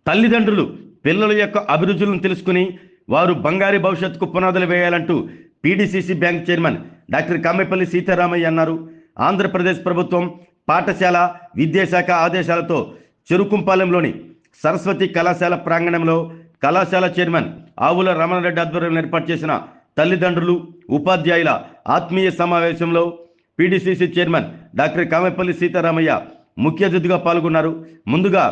తల్లిదండ్రులు పిల్లల యొక్క అభిరుచులను తెలుసుకుని వారు బంగారు భవిష్యత్తుకు పునాదులు వేయాలంటూ PDCC bank chairman doctor Kamepalli Seetharamaiah అన్నారు. ఆంధ్రప్రదేశ్ ప్రభుత్వం పాఠశాల విద్యాశాఖ ఆదేశాలతో చెరుకుంపాలెంలోని సరస్వతి కళాశాల ప్రాంగణంలో కళాశాల చైర్మన్ ఆవుల రమణారెడ్డి ఆధ్వర్యంలో ఏర్పాటు చేసిన తల్లిదండ్రులు ఉపాధ్యాయుల ఆత్మీయ సమావేశంలో PDCC chairman doctor Kamepalli Sitaramaiah ముఖ్య అతిథిగా పాల్గొన్నారు. ముందుగా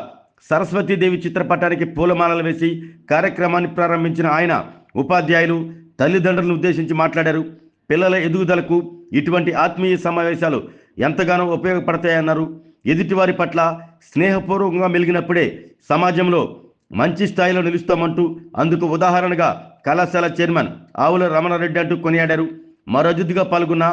సరస్వతీదేవి చిత్రపటానికి పూలమాలలు వేసి కార్యక్రమాన్ని ప్రారంభించిన ఆయన ఉపాధ్యాయులు తల్లిదండ్రులను ఉద్దేశించి మాట్లాడారు. పిల్లల ఎదుగుదలకు ఇటువంటి ఆత్మీయ సమావేశాలు ఎంతగానో ఉపయోగపడతాయన్నారు. ఎదుటివారి పట్ల స్నేహపూర్వకంగా మెలిగినప్పుడే సమాజంలో మంచి స్థాయిలో నిలుస్తామంటూ అందుకు ఉదాహరణగా కళాశాల చైర్మన్ ఆవుల రమణారెడ్డి అంటూ కొనియాడారు. మరో అతిథిగా పాల్గొన్న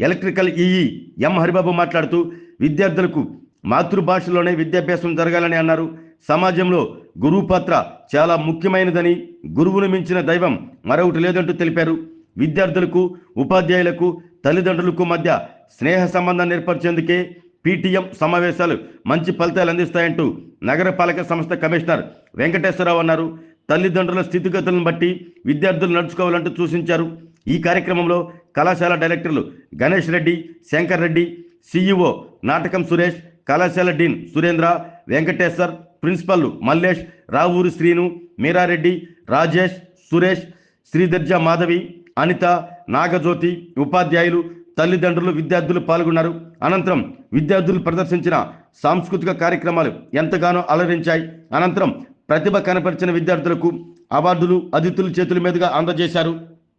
ఎలక్ట్రికల్ ఈఈ ఎం హరిబాబు మాట్లాడుతూ విద్యార్థులకు మాతృభాషలోనే విద్యాభ్యాసం జరగాలని అన్నారు. సమాజంలో గురువు పాత్ర చాలా ముఖ్యమైనదని, గురువును మించిన దైవం మరొకటి లేదంటూ తెలిపారు. విద్యార్థులకు ఉపాధ్యాయులకు తల్లిదండ్రులకు మధ్య స్నేహ సంబంధాన్ని ఏర్పరిచేందుకే పీటీఎం సమావేశాలు మంచి ఫలితాలు అందిస్తాయంటూ నగరపాలక సంస్థ కమిషనర్ వెంకటేశ్వరరావు అన్నారు. తల్లిదండ్రుల స్థితిగతులను బట్టి విద్యార్థులు నడుచుకోవాలంటూ సూచించారు. ఈ కార్యక్రమంలో కళాశాల డైరెక్టర్లు గణేష్ రెడ్డి, శంకర్ రెడ్డి, సిఇఓ నాటకం సురేష్, కళాశాల డీన్ సురేంద్ర, వెంకటేశ్వర్, ప్రిన్సిపల్లు మల్లేష్, రావూరి శ్రీను, మీరారెడ్డి, రాజేష్, సురేష్, శ్రీదర్జ మాధవి, అనిత, నాగజ్యోతి, ఉపాధ్యాయులు, తల్లిదండ్రులు, విద్యార్థులు పాల్గొన్నారు. అనంతరం విద్యార్థులు ప్రదర్శించిన సాంస్కృతిక కార్యక్రమాలు ఎంతగానో అలరించాయి. అనంతరం ప్రతిభ కనపరిచిన విద్యార్థులకు అవార్డులు అతిథుల చేతుల మీదుగా అందజేశారు.